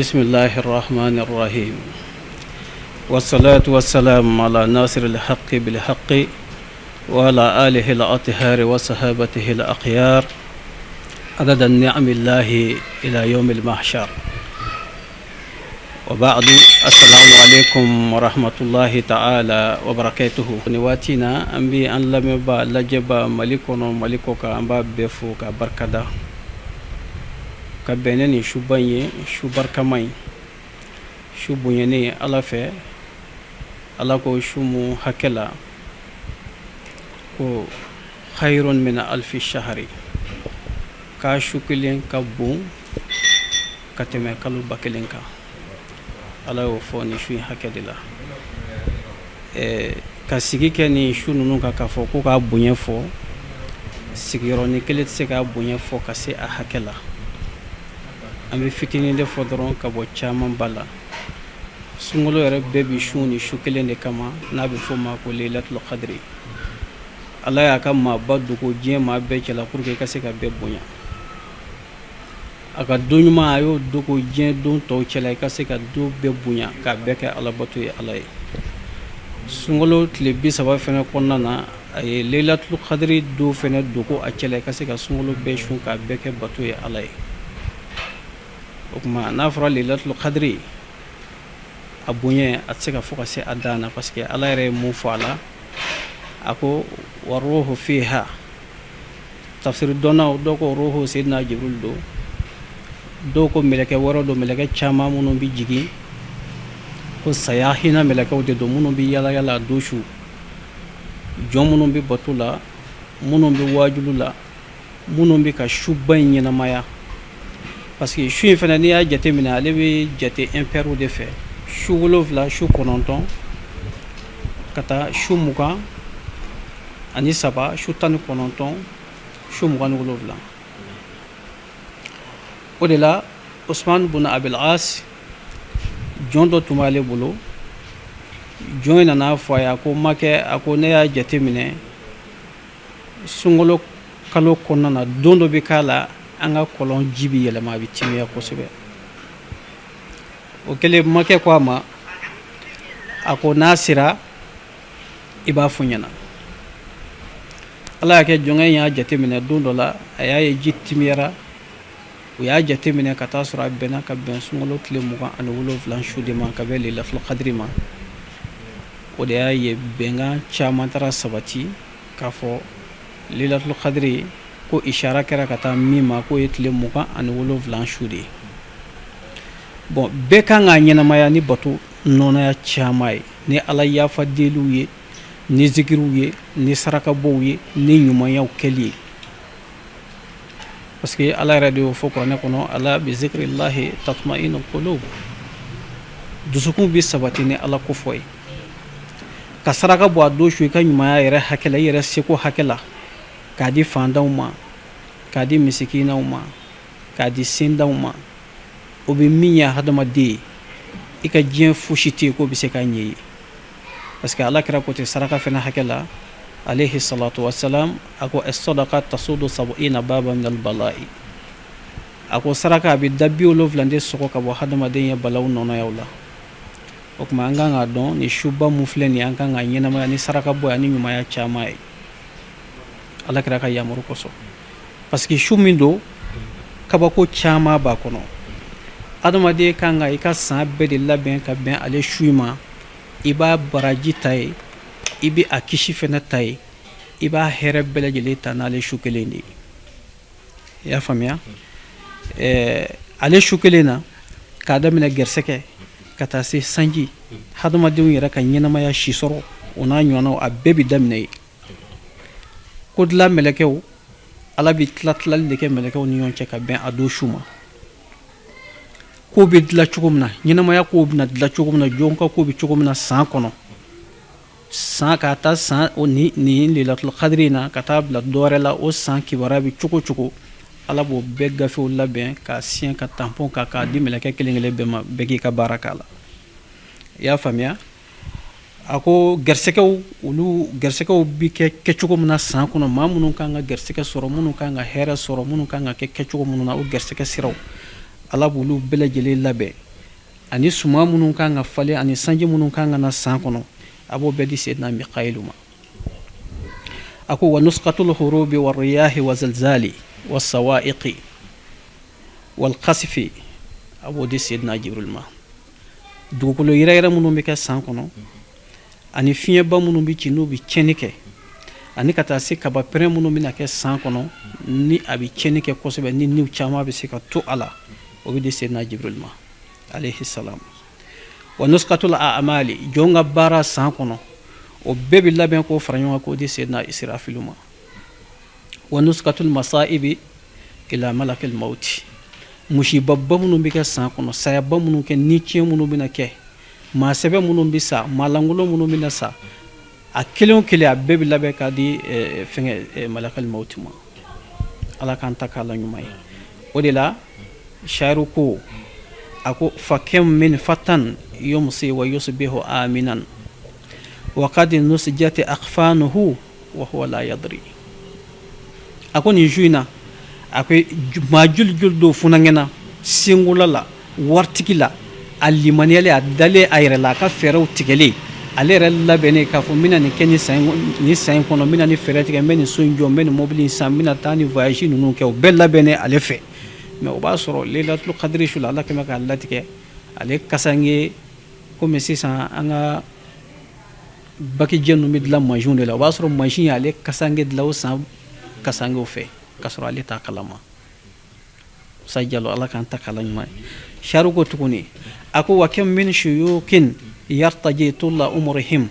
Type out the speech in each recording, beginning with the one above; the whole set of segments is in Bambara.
بسم الله الرحمن الرحيم والصلاة والسلام على ناصر الحق بالحق وعلى آله الأطهار وصحابته الأخيار عدد النعم الله إلى يوم المحشر وبعد السلام عليكم ورحمة الله تعالى وبركاته نواتينا أنبي أن لم يبا لجبا ملكنا ملكوك أنبا بفوك بركدا كبنني شباني شبر كماي شبوني على في على كو شمو هكلا كو خير من ألف شهر كاشوكلين كبون كتمي كلو بكلين كا على وفوني شوي هكذا كاسيكي كني شو نونكا كفو كو كابوني فو سيكيروني كلت سيكا بوني فو كاسي أهكلا ambe fitini de fodron ka bo chaman bala sungolo yare bebi shuni shukele ne kama na bi fo ma ko lailatul qadri Allah ya kam ma baddu ko jema be kala pour que kase ka be bonya aka dunyuma ayo do ko jen don to kala kase ka do be bonya ka be ka Allah batu ya Allah sungolo tle bi saba fena konna na ay lailatul qadri do fena do ko akela kase ka sungolo be shun ka be ka batu ya Allah okuma nafra lilatul qadri abunye atsika foka se adana parce que ala re mu fala ako waruhu fiha tafsir dona do ko ruhu sidna jibril do ko meleke waro do meleke chama munu bi jigi ko sayahina meleke o de do munu bi yala doshu jomunu bi batula munu bi wajulula munu bi ka shuban yana maya parce que shu fana ni ya jate mina ale be jate impero de fait shu wolovla shu kononton kata shu muka ani saba shu tan kononton shu muka wolovla odela Osman bin Abil As jondo tumale bolo joina na foya ko make ako ne ya jate mine sungolo kalo konana dondo be kala anga kolon jibi yelema bi timiya kosebe o kele make ko ama ako nasira iba funyana ala ke jonga ya jatemine dondola ayaye jittimira o ya jatemine kata sura bena ka ben sungolo tile muga an wolo flan shude man ka bele la qadri ma o de ayaye benga chamantara sabati kafo lilatul qadri ko ishara kera kata mima ko yetle muka an wolo vlan shude bon be kan ga nyina maya ni batu nona ya chamai ni ala ya fadilu ye ni zikiru ye ni saraka bo ye ni nyuma ya keli parce que ala radio fo ko ne kono ala bi zikrillah tatma'inul qulub dusukun bi sabati ni ala ko foy ka saraka bo ado shu kan nyuma ya yere hakela yere seko hakela kadi fandawma kadi misikinawma kadi sindawma obi minya hadama de ika jien fushiti ko bise kanyi parce que Allah kira ko te saraka fena hakela alayhi salatu wassalam ako as-sadaqa tasudu 70 baba min al-bala'i ako saraka bi dabbi olovlande soko ka bo hadama de ya balaw nono yawla okuma anga don ni shuba mufleni anga nyina ma ni saraka bo ani nyuma ya chamai ala kira ka yamuru koso parce que shumindo kabako chama ba kono adama de kanga ika sabbe de laben ka ben ale shuima iba baraji tay ibi akishi fena tay iba herebele jele tanale shukelendi ya famia ale shukelena kadamina gerseke katasi sanji hadama de yira kan nyina maya shisoro ona nyono abebi damne kodla melekew ala bi tlatlal de ke melekew ni yon ka ben ado shuma ko bi dla chugumna nyina maya ko bi na dla chugumna jonka ko bi chugumna san kono san ka ta san oni ni lilatul qadrina katab la dorela o san ki barabi chuko ala bo begga fe wala ben ka sien ka tampon ka di meleke kelengele be ma begi ka barakala ya famia ako gersekew ulu gersekew bi ke kechugo muna san kono mamunu kanga gerseke soro munu kanga hera soro munu kanga ke kechugo munu na o gerseke siraw ala bulu bele jele labe ani suma minnu kan ka falen ani sanji minnu kan ka na san kɔnɔ a b'o bɛɛ di Seydina Mikayilu ma. a ko wa nusqatul hurubi wa riyahi wa zalzali wa sawaiqi wal qasfi a b'o di Seydina Jibril ma. dugukolo yɛrɛyɛrɛ minnu bɛ kɛ san kɔnɔ ani fiɲɛba minnu bɛ ci n'u bɛ tiɲɛni kɛ ani ka taa se kaba pɛrɛn minnu bɛna kɛ san kɔnɔ ni a bɛ tiɲɛni kɛ kosɛbɛ ni niw caman bɛ se ka to a la o bɛ di Seydina Jibril ma alayhi salam. wa nusqatul a'mali jɔn ka baara san kɔnɔ o bɛɛ bɛ labɛn k'o fara ɲɔgɔn kan k'o di Seydina Israfilu ma. wa nusqatul masaibi ila malakil mauti musibaba minnu bɛ kɛ san kɔnɔ sayaba minnu kɛ ni tiɲɛ minnu bɛna kɛ maa sɛbɛ minnu bɛ sa maa lankolon minnu bɛna sa a kelen o kelen a bɛɛ bɛ labɛn k'a di malakal mauti ma. ala k'an ta k'a la ɲuman ye. o de la shairu ko a ko fa kam min fatan yumsi wa yusbihu aminan wa qad nusijat akhfanuhu wa huwa la yadri. a ko nin su in na a ko maa joli joli dɔw funangɛnna sengola la waritigi la a limaniyalen a dalen a yɛrɛ la a ka fɛɛrɛw tigɛlen ale yɛrɛ labɛnnen k'a fɔ n bɛna nin kɛ nin san in kɔnɔ n bɛna nin fɛɛrɛ tigɛ n bɛ nin so in jɔ n bɛ nin mobili in san n bɛna taa nin voyage ninnu kɛ o bɛɛ labɛnnen ale fɛ. mɛ o b'a sɔrɔ leilatul qadri su la ala kɛmɛ k'a latigɛ ale kasange komi sisan an ka bakijɛ ninnu bɛ dilan mansinw de la o b'a sɔrɔ mansin y'ale kasange dilan o san kasangew fɛ k'a sɔrɔ ale t'a kalama. sa jalo ala k'an ta kala ɲuman ye. shairu ko tuguni a ko wa kam min shuyukin yartaji tulla umrihim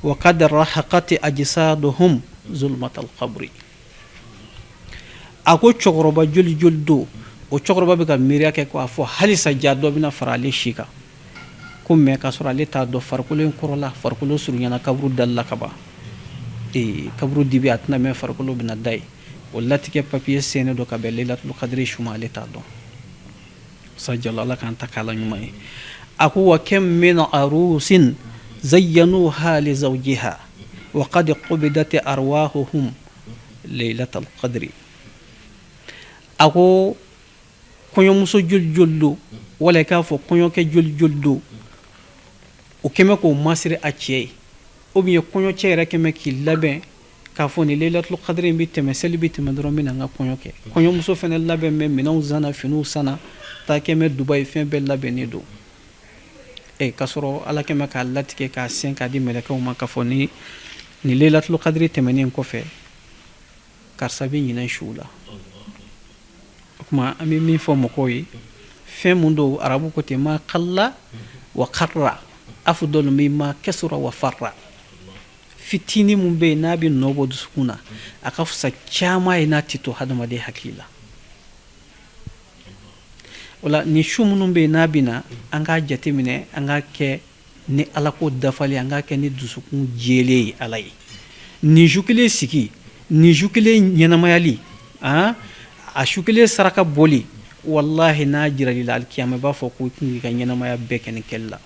wa qad rahaqat ajsaduhum zulmat alqabri. a ko cɛkɔrɔba joli joli do o cɛkɔrɔba bɛ ka miiriya kɛ k'a fɔ halisa ja dɔ bɛna fara ale si kan ko mɛ k'a sɔrɔ ale t'a dɔn farikolo in kɔrɔla farikolo surunyana kaburu dalila ka ban kaburu dibi a tɛna mɛn farikolo bɛna da ye o latigɛ papiye sɛnɛ dɔ ka bɛn leilatul qadri su ma ale t'a dɔn. sajalo ala k'an ta k'a la ɲuman ye. a ko wa kam min arusin zayyanuha li zawjiha wa qad qubidat arwahuhum leilatal qadri. a ko kɔɲɔmuso joli joli do wala i k'a fɔ kɔɲɔkɛ joli joli do o kɛmɛ k'o masiri a cɛ ye ou bien kɔɲɔcɛ yɛrɛ kɛmɛ k'i labɛn k'a fɔ ni leilatul qadri bɛ tɛmɛ seli bɛ tɛmɛ dɔrɔn n bɛna n ka kɔɲɔ kɛ. kɔɲɔmuso fana labɛn bɛ minɛnw sanna finiw sanna taa kɛmɛ Dubayi fɛn bɛɛ labɛnnen do. k'a sɔrɔ ala kɛmɛ k'a latigɛ k'a sɛn k'a di mɛlɛkɛw ma k'a fɔ ni leilatul qadri tɛmɛnen kɔfɛ karisa bɛ ɲinɛ su la. o tuma an bɛ min fɔ mɔgɔw ye fɛn mun do arabu ko ten ma qalla wa qarra afdalu mimma kasura wa farra. fitini mun bɛ yen n'a bɛ nɔ bɔ dusukun na a ka fisa caman ye n'a tɛ to hadamaden hakili la. o la nin su minnu bɛ yen n'a bɛ na an k'a jateminɛ an k'a kɛ ni ala ko dafalen an k'a kɛ ni dusukun jɛlen ye ala ye. nin su kelen sigi nin su kelen ɲɛnamayali a su kelen saraka bɔli wallahi n'a jirali la alikiyama i b'a fɔ ko i ka ɲɛnamaya bɛɛ kɛ nin kɛli la.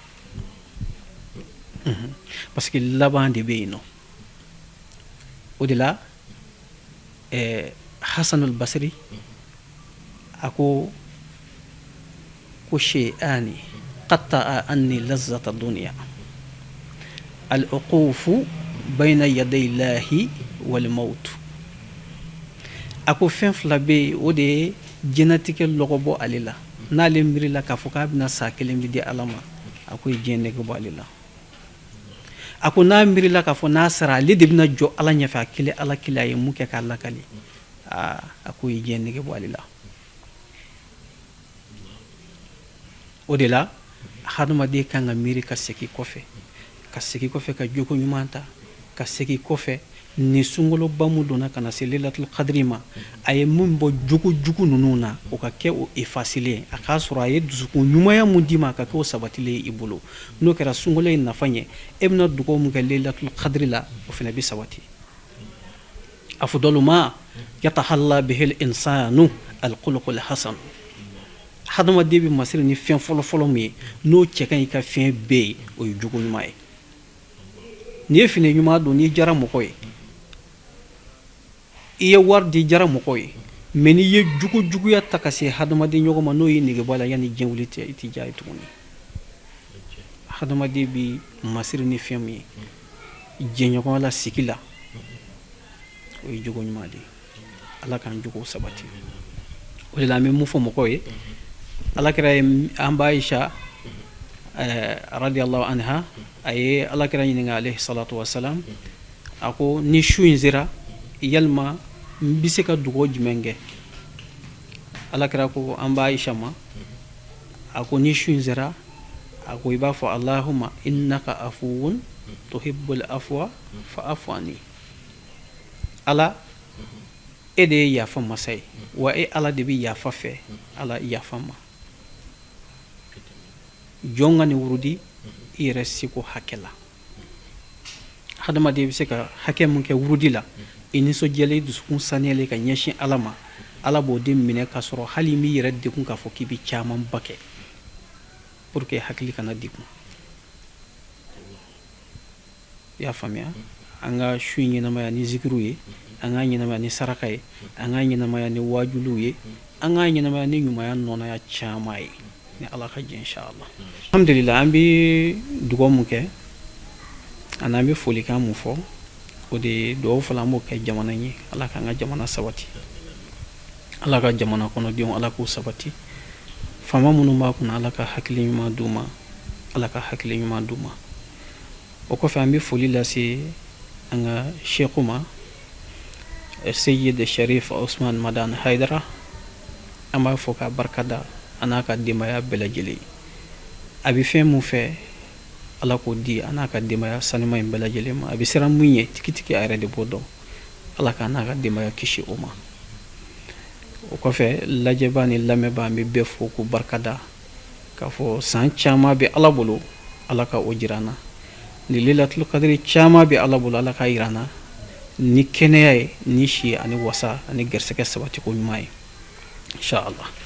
parce que laban de bɛ yen nɔ. o de la hasanul basri a ko shay'ani qatta'a anni lazzata dunya al uqufu bayna yaday llahi wal maut. a ko fɛn fila bɛ yen o de ye jɛnatigɛ lɔgɔ bɔ ale la n'ale miirila k'a fɔ k'a bɛna saa kelen bi di ala ma a ko ye diɲɛ nege bɔ ale la. a ko n'a miirila k'a fɔ n'a sara ale de bɛna jɔ ala ɲɛfɛ a kelen ala kelen a ye mun kɛ k'a lakali a ko ye diɲɛ nege bɔ ale la. o de la hadamaden kan ka miiri ka segin kɔfɛ ka jogo ɲuman ta ka segin kɔfɛ ni sunkaloba mun donna ka na se leilatul qadri ma a ye mun bɔ jugu ninnu na o ka kɛ o efasilen a k'a sɔrɔ a ye dusukun ɲumanya mun d'i ma a ka kɛ o sabatilen i bolo n'o kɛra sunkalo in nafa ɲɛ e bɛna dugawu mun kɛ leilatul qadri la o fana bɛ sabati. afdalu ma yatahalla bihil insanu alkhuluqul hasan. hadamaden bɛ masiri ni fɛn fɔlɔfɔlɔ min ye n'o cɛ ka ɲi ka fɛn bɛɛ ye o ye jogo ɲuman ye. n'i ye fini ɲuman don n'i jara mɔgɔ ye i ye wari di jara mɔgɔ ye mɛ n'i ye juguya ta ka se hadamaden ɲɔgɔn ma n'o ye nege bɔ a la yanni diɲɛ wuli cɛ i tɛ diya ye tuguni. hadamaden bi masiri ni fɛn min ye jɛɲɔgɔn la sigi la o ye jogo ɲuman de ye ala k'an jogo sabati o de la an bɛ mun fɔ mɔgɔw ye alakira ye an ba Aisha radiyallahu anha a ye alakira ɲininka alayhi salatu wasalam a ko ni su in sera yalima n bɛ se ka dugawu jumɛn kɛ alakira ko an ba Aisha ma a ko ni su in sera a ko i b'a fɔ Allahumma innaka afuwun tuhibbul afwa fa'fu anni ala e de ye yafa masa ye wa e ala de bɛ yafa fɛ ala yafa ma jɔn ka nin wurudi i yɛrɛ seko hakɛ la hadamaden bɛ se ka hakɛ mun kɛ wurudi la i nisɔndiyalen i dusukun saniyalen ka ɲɛsin ala ma ala b'o de minɛ k'a sɔrɔ hali i m'i yɛrɛ degun k'a fɔ k'i bɛ camanba kɛ pour que hakili kana degun i y'a faamuya an ka su in ɲɛnamaya ni zikiriw ye an ka ɲɛnamaya ni saraka ye an ka ɲɛnamaya ni wajuliw ye an ka ɲɛnamaya ni ɲumanya nɔnaya caman ye ni ala ka jɛ inshallah alhamdulillah an bɛ dugawu mun kɛ ani an bɛ folikan mun fɔ o de ye dugawu fɔlɔ an b'o kɛ jamana ye ala k'an ka jamana sabati ala ka jamana kɔnɔdenw ala k'u sabati faama minnu b'a kunna ala ka hakili ɲuman d'u ma ala ka hakili ɲuman d'u ma o kɔfɛ an bɛ foli lase an ka sheku ma Seyyid Sharif Usman Madan Haidara an b'a fɔ ka barikada a n'a ka denbaya bɛɛ lajɛlen a bɛ fɛn mun fɛ ala k'o di a n'a ka denbaya sanuma in bɛɛ lajɛlen ma a bɛ siran mun ye tigitigi a yɛrɛ de b'o dɔn ala k'a n'a ka denbaya kisi o ma o kɔfɛ lajɛbaa ni lamɛnbaa an bɛ bɛɛ fo k'u barikada k'a fɔ san caman bɛ ala bolo ala ka o jira an na ni Lailatul Qadri caman bɛ ala bolo ala ka jira an na ni kɛnɛya ye ni si ani wasa ani garisɛgɛ sabati ko ɲuman ye inshallah